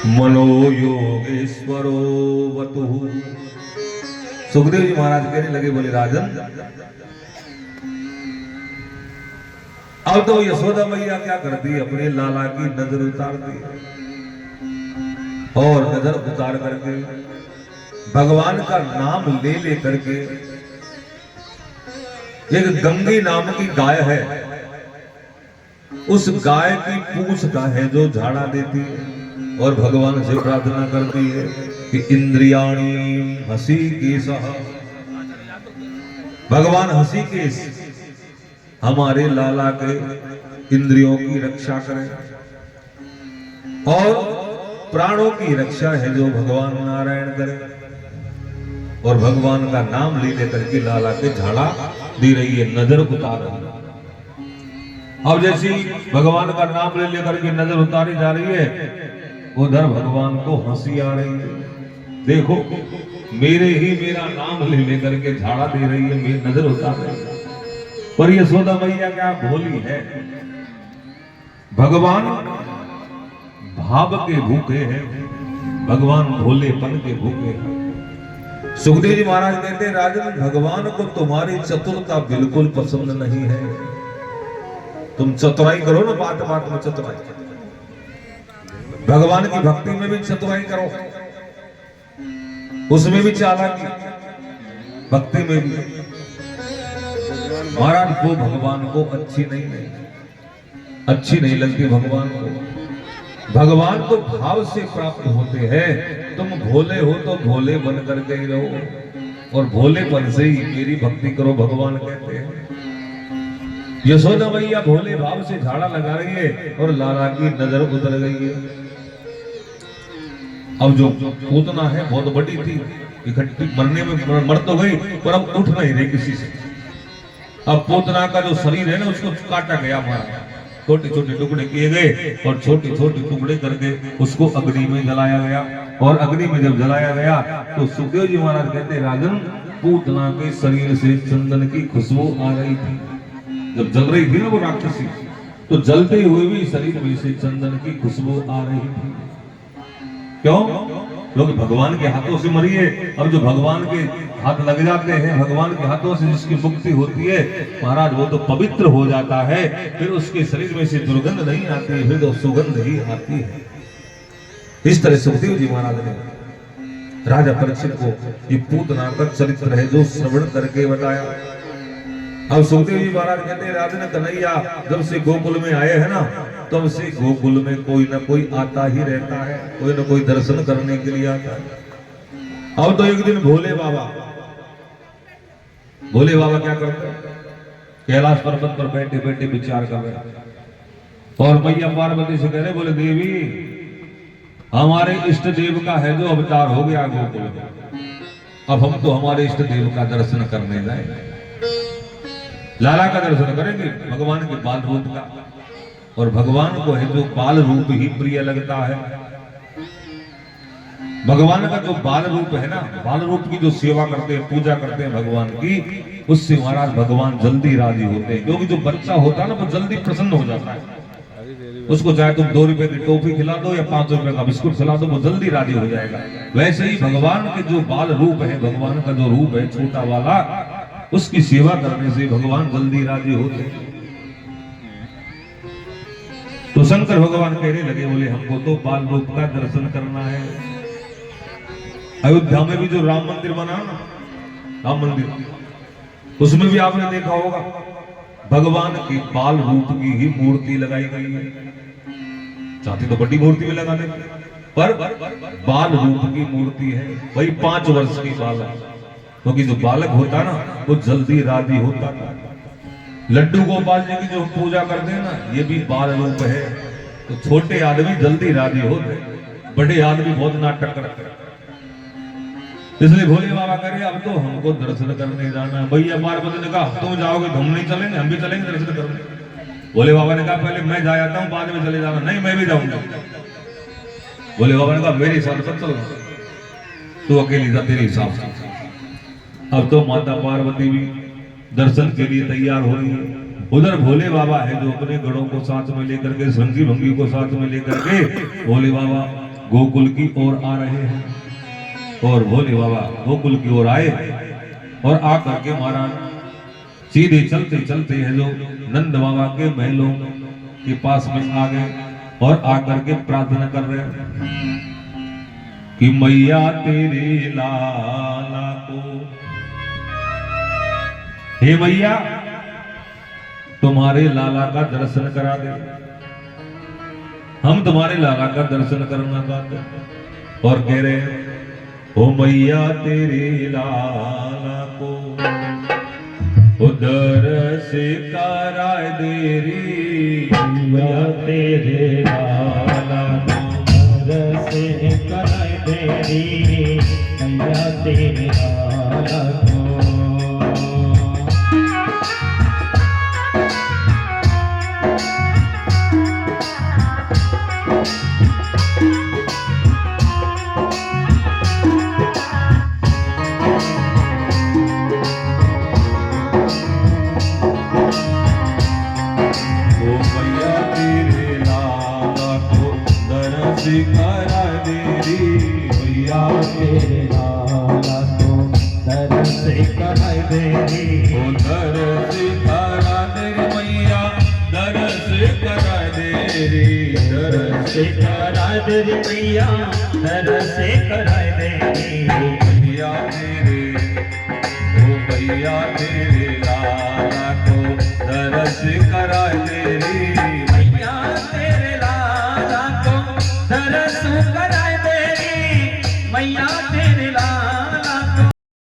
मनो योगेश्वरो वतुः। सुखदेव जी महाराज कहने लगे, बोले राजन अब तो यशोदा मैया क्या करती, अपने लाला की नजर उतारती और नजर उतार करके भगवान का नाम ले ले करके, एक गंगी नाम की गाय है, उस गाय की पूंछ का है जो झाड़ा देती है और भगवान से प्रार्थना करती है कि इंद्रियाणी हसी केशः, भगवान हसी केश हमारे लाला के इंद्रियों की रक्षा करें और प्राणों की रक्षा है जो भगवान नारायण करें। और भगवान का नाम ले लेकर के लाला के झाड़ा दे रही है, नजर उतार रही है। अब जैसी भगवान का नाम ले लेकर के नजर उतारी जा रही है, उधर भगवान को हंसी आ रही है। देखो मेरा नाम ले लेकर के झाड़ा दे रही है, मेरी नजर उतार रही है। पर यशोदा मैया क्या भोली है, भगवान भाव के भूखे हैं, भगवान भोलेपन के भूखे हैं। सुखदेव जी महाराज कहते हैं, राजन भगवान को तुम्हारी चतुरता बिल्कुल पसंद नहीं है। तुम चतुराई करो ना, बात बात में चतुराई, भगवान की भक्ति में भी चतुराई करो, उसमें भी चालाकी, भक्ति में भी। महाराज वो भगवान को अच्छी नहीं लगती भगवान को। भगवान तो भाव से प्राप्त होते हैं। तुम भोले हो तो भोले बन करके ही रहो और भोलेपन से ही मेरी भक्ति करो, भगवान कहते हैं। यशोदा मैया भोले भाव से झाड़ा लगा रही है और लाला की नजर उतर गई है। अब जो पूतना है बहुत बड़ी थी, इकट्ठी मरने में मर तो गई पर अब उठ नहीं रही किसी से। अब पूतना का जो शरीर है ना, उसको काटा गया, मारा, छोटे छोटे टुकड़े किए गए और छोटे छोटे टुकड़े करके उसको अग्नि में जलाया गया। और अग्नि में जब जलाया गया तो सुखदेव जी महाराज कहते, राजन पूतना के शरीर से चंदन की खुशबू आ रही थी। जब जल रही थी ना वो राक्षसी, तो जलते हुए भी शरीर में से चंदन की खुशबू आ रही थी। क्यों? क्योंकि भगवान के हाथों से मरी है। अब जो भगवान के हाथ लग जाते हैं, भगवान के हाथों से जिसकी मुक्ति होती है महाराज, वो तो पवित्र हो जाता है। फिर उसके शरीर में से दुर्गंध नहीं आती, फिर तो सुगंध ही आती है। इस तरह सुखदेव जी महाराज ने राजा परीक्षित को ये पूतना का चरित्र है जो श्रवण करके बताया। अब सुखदेव जी महाराज कहते हैं, राजन कन्हैया जब से गोकुल में आए हैं ना, तब से गोकुल में कोई ना कोई आता ही रहता है, कोई ना कोई दर्शन करने के लिए आता है। अब तो एक दिन भोले बाबा क्या करते हैं, कैलाश पर्वत पर बैठे बैठे विचार कर रहे और मैया पार्वती से कह रहे, बोले देवी हमारे इष्ट देव का है जो अवतार हो गया गोकुल में, अब हम तो हमारे इष्ट देव का दर्शन करने जाए, लाला का दर्शन करेंगे, भगवान के बाल रूप का। और भगवान को है जो बाल रूप ही प्रिय लगता है। भगवान का जो बाल रूप है ना, बाल रूप की जो सेवा करते हैं, पूजा करते हैं भगवान की, उससे महाराज भगवान जल्दी राजी होते हैं। क्योंकि जो बच्चा होता है ना वो जल्दी प्रसन्न हो जाता है। उसको चाहे तुम 2 रुपए की टोपी खिला दो या 5 रुपए का बिस्कुट खिला दो, वो जल्दी राजी हो जाएगा। वैसे ही भगवान के जो बाल रूप है, भगवान का जो रूप है छोटा वाला, उसकी सेवा करने से भगवान जल्दी राजी होते हैं। तो शंकर भगवान कहने लगे, बोले हमको तो बाल रूप का दर्शन करना है। अयोध्या में भी जो राम मंदिर बना ना, राम मंदिर, उसमें भी आपने देखा होगा भगवान की बाल रूप की ही मूर्ति लगाई गई है। चाहते तो बड़ी मूर्ति में लगा देते, पर बाल रूप की मूर्ति है। वही 5 वर्ष की बालक, क्योंकि जो बालक होता ना वो जल्दी राजी होता था। लड्डू गोपाल जी की जो पूजा करते हैं ना, ये भी बाल रूप है। तो छोटे आदमी जल्दी राजी होते, बड़े आदमी बहुत नाटक करते। इसलिए भोले बाबा कह रहे अब तो हमको दर्शन करने जाना है। भैया पार्वती ने कहा तुम जाओगे, हम नहीं चलेंगे, हम भी चलेंगे दर्शन करने। भोले बाबा ने कहा पहले मैं जा जाता हूँ, बाद में चले जाना। नहीं, मैं भी जाऊंगा। भोले बाबा ने कहा मेरे हिसाब से चल, तू अकेली जा तेरे हिसाब से। अब तो माता पार्वती भी दर्शन के लिए तैयार हो रही है। उधर भोले बाबा है जो अपने गणों को साथ में लेकर के, संगी भंगी को साथ में लेकर के भोले बाबा गोकुल की ओर आ रहे हैं। और भोले बाबा गोकुल की ओर आए और आकर के महाराज सीधे चलते चलते हैं जो नंद बाबा के महलों के पास में आ गए और आकर के प्रार्थना कर रहे हैं कि मैया तेरे लाला को, हे मैया तुम्हारे लाला का दर्शन करा दे, हम तुम्हारे लाला का दर्शन करना चाहते हैं। और कह रहे हैं ओ मैया तेरे लाला को उधर से करा दे रे, मैया तेरे लाला को उधर से करा दे रे, मैया तेरे लाला को। करा दे रे मैया तेरे लाला को दर्श करा दे रे, ओ दर्श करा दे रे मैया, दर्श करा दे रे, दर्श करा दे रे मैया, दर्श करा दे रे। ओ मैया तेरे, ओ मैया तेरे